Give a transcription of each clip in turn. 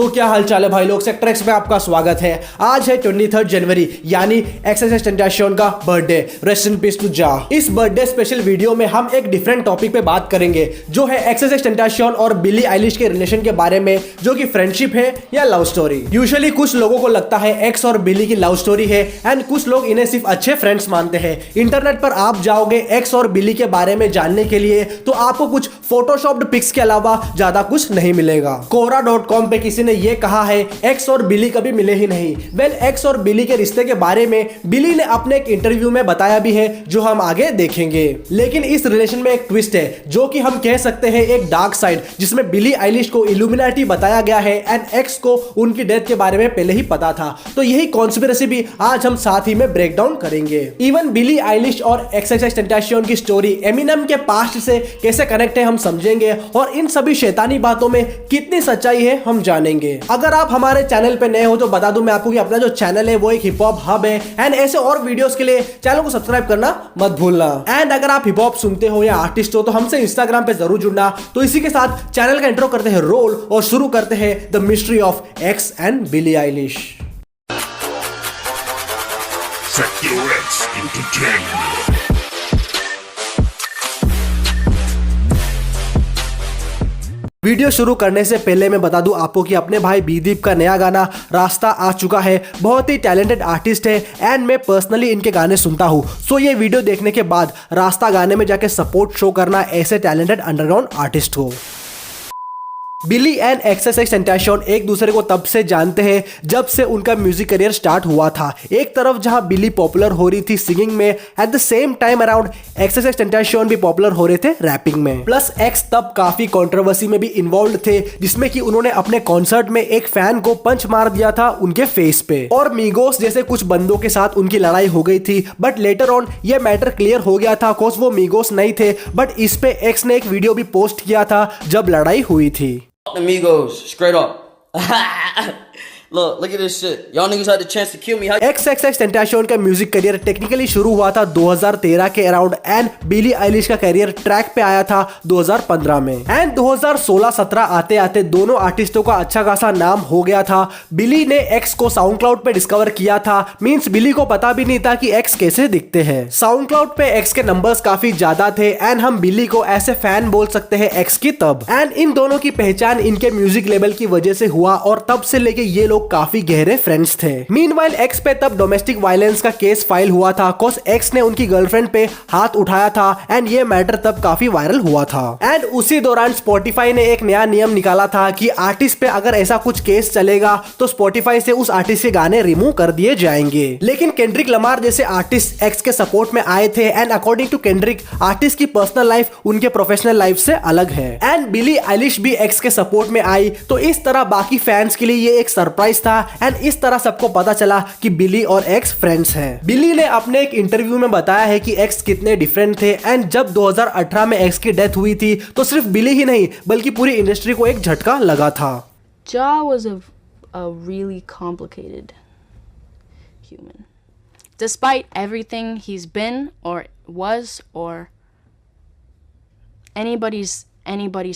तो क्या हालचाल है भाई लोग, सेक्टर एक्स में आपका स्वागत है। आज है 23 जनवरी यानी एक्सएक्सटेंटेशन का birthday. Rest in peace to Jah. इस बर्थडे स्पेशल वीडियो में हम एक डिफरेंट टॉपिक पे बात करेंगे जो है एक्सएक्सटेंटेशन और बिली आइलिश के रिलेशन के बारे में, जो कि फ्रेंडशिप है या लव स्टोरी। यूजुअली कुछ लोगों को लगता है एक्स और बिली की लव स्टोरी है एंड कुछ लोग इन्हें सिर्फ अच्छे फ्रेंड्स मानते हैं। इंटरनेट पर आप जाओगे एक्स और बिली के बारे में जानने के लिए तो आपको कुछ फोटोशॉप्ड पिक्स के अलावा ज्यादा कुछ नहीं मिलेगा। Quora.com पे किसी ने ये कहा है एक्स और बिली कभी मिले ही नहीं। वेल, एक्स और बिली के रिश्ते के बारे में बिली ने अपने एक इंटरव्यू में बताया भी है जो हम आगे देखेंगे। लेकिन इस रिलेशन में एक ट्विस्ट है जो कि हम कह सकते हैं एक डार्क साइड, जिसमें बिली आइलिश को इल्यूमिनाटी बताया गया है एंड एक्स को उनकी डेथ के बारे में पहले ही पता था। तो यही कॉन्स्पिरेसी भी आज हम साथ ही में ब्रेक डाउन करेंगे। इवन बिली आइलिश और एक्सएक्सटेंटेशन की स्टोरी एमिनेम के पास्ट से कैसे कनेक्ट है हम समझेंगे और इन सभी शैतानी बातों में कितनी सच्चाई है हम जानेंगे। अगर आप हमारे चैनल पे नए हो तो बता दूं मैं आपको कि अपना जो चैनल है वो एक हिप हॉप हब है एंड ऐसे और वीडियोस के लिए चैनल को सब्सक्राइब करना मत भूलना। एंड अगर आप हिप हॉप सुनते हो या आर्टिस्ट हो तो हमसे इंस्टाग्राम पे जरूर जुड़ना। तो इसी के साथ चैनल का इंट्रो करते हैं रोल और शुरू करते हैं the mystery of x and Billie Eilish. Sector X Entertainment. Video शुरू करने से पहले मैं बता दूं आपको कि अपने भाई बीदीप का नया गाना रास्ता आ चुका है। बहुत ही टैलेंटेड आर्टिस्ट है एंड मैं पर्सनली इनके गाने सुनता हूं। सो ये वीडियो देखने के बाद रास्ता गाने में जाके सपोर्ट शो करना ऐसे टैलेंटेड अंडरग्राउंड आर्टिस्ट को। बिली एंड एक्सएक्सटेंटेशन एक दूसरे को तब से जानते हैं जब से उनका म्यूजिक करियर स्टार्ट हुआ था। एक तरफ जहां बिली पॉपुलर हो रही थी सिंगिंग में, at the same time around एक्सएक्सटेंटेशन भी पॉपुलर हो रहे थे रैपिंग में। प्लस एक्स तब काफी कंट्रोवर्सी में भी इन्वॉल्व थे, जिसमें कि उन्होंने अपने कॉन्सर्ट में एक फैन को पंच मार दिया था उनके फेस पे। और मीगोस जैसे कुछ बंदों के साथ उनकी लड़ाई हो गई थी, बट लेटर ऑन ये मैटर क्लियर हो गया था कोस वो मीगोस नहीं थे। बट इस पे एक्स ने एक वीडियो भी पोस्ट किया था जब लड़ाई हुई थी। Amigos, straight up. Look at this shit. Y'all niggas had the chance to kill me. एक्सएक्सटेंटेशन का म्यूजिक करियर टेक्निकली शुरू हुआ था 2013 के अराउंड एंड बिली आइलिश का करियर ट्रैक पे आया था 2015 में। एंड 2016-17 आते आते दोनों आर्टिस्टों का अच्छा खासा नाम हो गया था। बिली ने एक्स को साउंड क्लाउड पे डिस्कवर किया था, मींस बिली को पता भी नहीं था कि एक्स कैसे दिखते हैं। साउंड क्लाउड पे एक्स के नंबर्स काफी ज्यादा थे एंड हम बिली को ऐसे फैन बोल सकते हैं एक्स की तब। एंड इन दोनों की पहचान इनके म्यूजिक लेवल की वजह से हुआ और तब से लेके ये लोग काफी गहरे फ्रेंड्स थे। मीनवाइल एक्स पे तब डोमेस्टिक वायलेंस का केस फाइल हुआ था कोस एक्स ने उनकी गर्लफ्रेंड पे हाथ उठाया था एंड ये मैटर तब काफी वायरल हुआ था। एंड उसी दौरान स्पॉटिफाई ने एक नया नियम निकाला था कि आर्टिस्ट पे अगर ऐसा कुछ केस चलेगा तो स्पॉटिफाई से उस आर्टिस्ट के गाने रिमूव कर दिए जाएंगे। लेकिन केंड्रिक लमार जैसे आर्टिस्ट एक्स के सपोर्ट में आए थे and according to Kendrick artist की पर्सनल लाइफ उनके प्रोफेशनल लाइफ से अलग है। एंड बिली आइलिश भी एक्स के सपोर्ट में आई, तो इस तरह बाकी फैंस के लिए ये एक सरप्राइज था एंड इस तरह सबको पता चला कि बिली और एक्स फ्रेंड्स हैं। बिली ने अपने एक इंटरव्यू में बताया है कि एक्स कितने डिफरेंट थे एंड जब 2018 में एक्स की डेथ हुई थी तो सिर्फ बिली ही नहीं बल्कि पूरी इंडस्ट्री को एक झटका लगा था। Ja was a really complicated human. Despite everything he's been or was or anybody's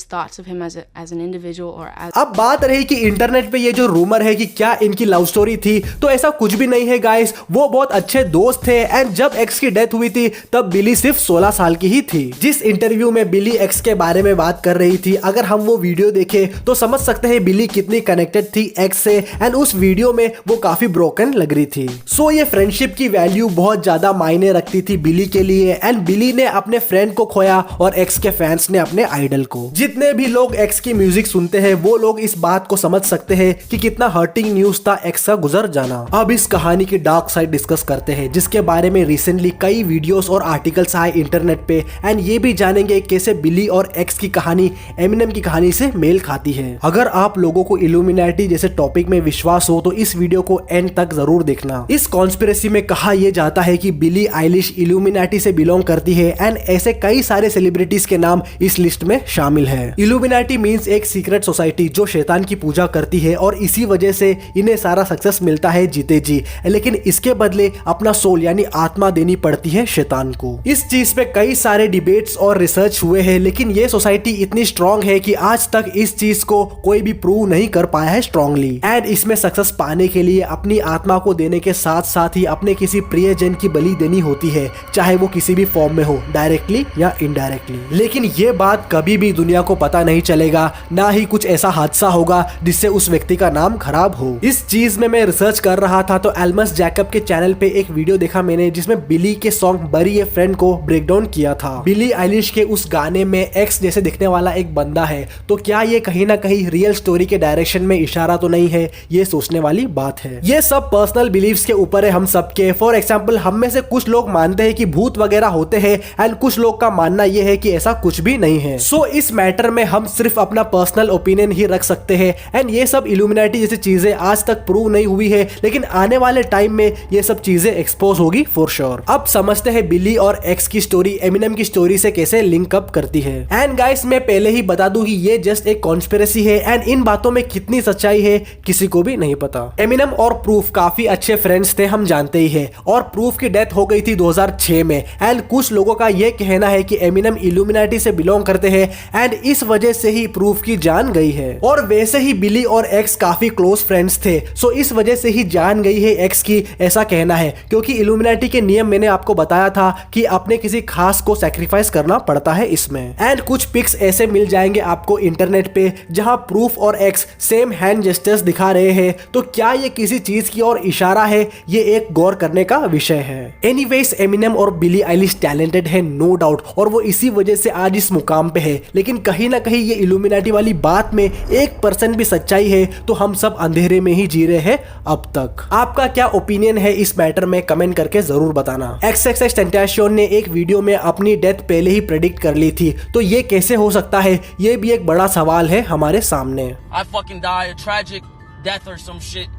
thoughts of him as an individual or as। अब बात रही कि इंटरनेट पे ये जो रूमर है कि क्या इनकी लव स्टोरी थी, तो ऐसा कुछ भी नहीं है गाइस। वो बहुत अच्छे दोस्त थे एंड जब एक्स की डेथ हुई थी तब बिली सिर्फ 16 साल की ही थी। जिस इंटरव्यू में बिली एक्स के बारे में बात कर रही थी, अगर हम वो वीडियो देखें तो समझ सकते हैं बिली कितनी कनेक्टेड थी एक्स से एंड उस वीडियो में वो काफी ब्रोकन लग रही थी। सो ये फ्रेंडशिप की वैल्यू बहुत ज्यादा मायने रखती थी बिली के लिए एंड बिली ने अपने फ्रेंड को खोया और एक्स के फैंस ने अपने आइडल को। जितने भी लोग एक्स की म्यूजिक सुनते हैं वो लोग इस बात को समझ सकते हैं कि कितना हर्टिंग न्यूज था एक्स का गुजर जाना। अब इस कहानी की डार्क साइड डिस्कस करते हैं, जिसके बारे में रिसेंटली कई वीडियोस और आर्टिकल्स आए इंटरनेट पे एंड ये भी जानेंगे कैसे बिली और एक्स की कहानी एमिनेम की कहानी से मेल खाती है। अगर आप लोगों को इल्यूमिनाटी जैसे टॉपिक में विश्वास हो तो इस वीडियो को एंड तक जरूर देखना। इस कॉन्स्पिरेसी में कहा यह जाता है कि बिली आइलिश इल्यूमिनाटी से बिलोंग करती है एंड ऐसे कई सारे सेलिब्रिटीज के नाम इस लिस्ट में शामिल है। इल्यूमिनाटी मीन्स एक सीक्रेट सोसाइटी जो शैतान की पूजा करती है और इसी वजह से इन्हें सारा सक्सेस मिलता है जीते जी, लेकिन इसके बदले अपना सोल यानी आत्मा देनी पड़ती है शैतान को। इस चीज पे कई सारे डिबेट्स और रिसर्च हुए हैं, लेकिन ये सोसाइटी इतनी स्ट्रांग है कि आज तक इस चीज को कोई भी प्रूव नहीं कर पाया है स्ट्रांगली। एंड इसमें सक्सेस पाने के लिए अपनी आत्मा को देने के साथ साथ ही अपने किसी प्रियजन की बलि देनी होती है, चाहे वो किसी भी फॉर्म में हो, डायरेक्टली या इनडायरेक्टली। लेकिन ये बात कभी भी दुनिया को पता नहीं चलेगा, ना ही कुछ ऐसा हादसा होगा जिससे उस व्यक्ति का नाम खराब हो। इस चीज में मैं रिसर्च कर रहा था तो एल्मस जैकब के चैनल पे एक वीडियो देखा मैंने जिसमें बिली के सॉन्ग बरी ए फ्रेंड को ब्रेक डाउन किया था। बिली आइलिश के उस गाने में एक्स जैसे दिखने वाला एक बंदा है, तो क्या ये कहीं ना कहीं रियल स्टोरी के डायरेक्शन में इशारा तो नहीं है? ये सोचने वाली बात है। ये सब पर्सनल बिलीव्स के ऊपर है हम सबके। फॉर एग्जांपल हम में से कुछ लोग मानते हैं कि भूत वगैरह होते हैं एंड कुछ लोग का मानना ये है कि ऐसा कुछ भी नहीं है। सो इस मैटर में हम सिर्फ अपना पर्सनल ओपिनियन ही रख सकते हैं एंड ये सब इल्यूमिनाटी जैसी चीजें आज तक प्रूव नहीं हुई है, लेकिन आने वाले टाइम में ये सब चीजें एक्सपोज होगी फॉर श्योर। अब समझते हैं बिली और एक्स की स्टोरी एमिनेम की स्टोरी से कैसे लिंक अप करती है। एंड गाइस मैं पहले ही बता दूं कि ये जस्ट एक कॉन्स्पिरेसी है एंड इन बातों में कितनी सच्चाई है किसी को भी नहीं पता। एमिनेम और प्रूफ काफी अच्छे फ्रेंड्स थे, हम जानते ही है, और प्रूफ की डेथ हो गई थी 2006 में एंड कुछ लोगों का ये कहना है कि एमिनेम इल्यूमिनाटी से बिलोंग करते हैं एंड इस वजह से ही प्रूफ की जान गई है। और वैसे ही बिली और एक्स काफी क्लोज फ्रेंड्स थे, सो इस वजह से ही जान गई है एक्स की, ऐसा कहना है, क्योंकि इल्यूमिनाटी के नियम मैंने आपको बताया था कि अपने किसी खास को सैक्रिफाइस करना पड़ता है इसमें। एंड कुछ पिक्स ऐसे मिल जाएंगे आपको इंटरनेट पे जहां प्रूफ और एक्स सेम हैंड जेस्चर्स दिखा रहे हैं, तो क्या ये किसी चीज की और इशारा है? ये एक गौर करने का विषय है। एनीवेज एमिनेम और बिली आइलिश टैलेंटेड है नो डाउट, और वो इसी वजह से आज इस मुकाम पे है, लेकिन कहीं ना कहीं ये इल्यूमिनाटी वाली बात में 1% भी सच्चाई है तो हम सब अंधेरे में ही जी रहे हैं अब तक। आपका क्या ओपिनियन है इस मैटर में कमेंट करके जरूर बताना। XXXTentacion ने एक वीडियो में अपनी डेथ पहले ही प्रेडिक्ट कर ली थी, तो ये कैसे हो सकता है? ये भी एक बड़ा सवाल है हमारे सामने। I fucking die a tragic death or some shit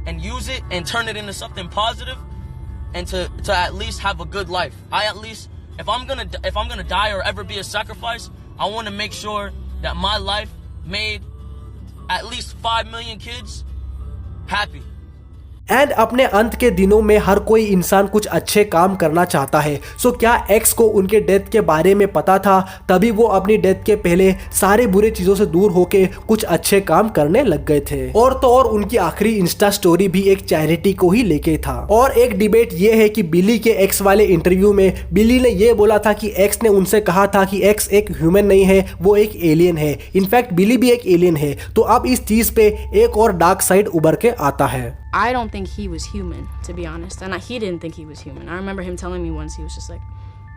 and use it and turn it into something positive and to at least have a good life. I at least if I'm gonna die or ever be a sacrifice, I want to make sure that my life made at least 5 million kids happy. And अपने अंत के दिनों में हर कोई इंसान कुछ अच्छे काम करना चाहता है। सो क्या एक्स को उनके डेथ के बारे में पता था, तभी वो अपनी डेथ के पहले सारे बुरे चीजों से दूर होके कुछ अच्छे काम करने लग गए थे? और तो और उनकी आखिरी इंस्टा स्टोरी भी एक चैरिटी को ही लेके था। और एक डिबेट ये है कि बिली के एक्स वाले इंटरव्यू में बिली ने ये बोला था कि एक्स ने उनसे कहा था कि एक्स एक ह्यूमन नहीं है, वो एक एलियन है। इनफैक्ट बिली भी एक एलियन है। तो अब इस चीज पे एक और डार्क साइड उभर के आता है। I don't think he was human, to be honest. And he didn't think he was human. I remember him telling me once, he was just like,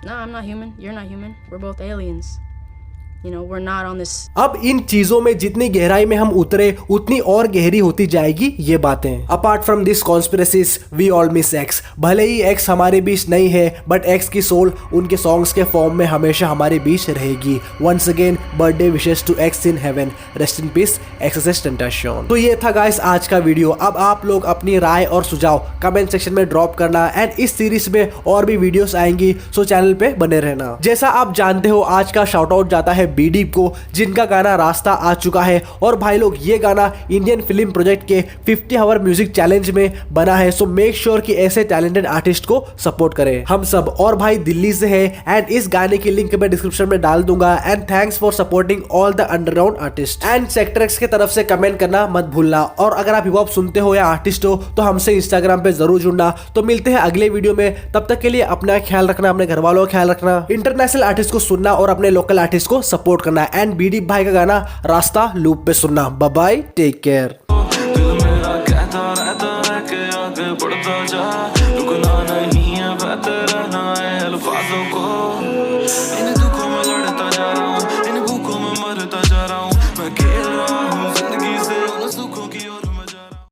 no, I'm not human. You're not human. We're both aliens. You know, we're not on this. अब इन चीजों में जितनी गहराई में हम उतरे उतनी और गहरी होती जाएगी ये बातें। Apart from this conspiracies we all miss X. भले ही एक्स हमारे बीच नहीं है, बट एक्स की सोल उनके सॉन्ग्स के फॉर्म में हमेशा हमारे बीच रहेगी। Once again birthday wishes to X in heaven. Rest in peace XXXTentacion। तो ये था गाइस आज का वीडियो। अब आप लोग अपनी राय और सुझाव कमेंट सेक्शन में ड्रॉप करना एंड इस सीरीज में और भी वीडियोस आएंगी, सो चैनल पे बने रहना। जैसा आप जानते हो आज का शाउट आउट जाता है बी-डीप को, जिनका गाना रास्ता आ चुका है। और भाई लोग ये गाना इंडियन फिल्म प्रोजेक्ट के 50 आवर म्यूजिक चैलेंज में बना है, सो मेक श्योर कि ऐसे टैलेंटेड आर्टिस्ट को सपोर्ट करें हम सब। और भाई दिल्ली से है एंड इस गाने की लिंक मैं डिस्क्रिप्शन में डाल दूंगा। And thanks for supporting all the underground artist. And sector x की तरफ से कमेंट करना मत भूलना। और अगर आप हिप हॉप सुनते हो या आर्टिस्ट हो तो हमसे इंस्टाग्राम पे जरूर जुड़ना। तो मिलते हैं अगले वीडियो में, तब तक के लिए अपना ख्याल रखना, अपने घर वालों का ख्याल रखना, इंटरनेशनल आर्टिस्ट को सुनना और अपने लोकल आर्टिस्ट को सपोर्ट करना। एंड बी-डीप भाई का गाना रास्ता लूप पे सुनना। Bye bye, take care.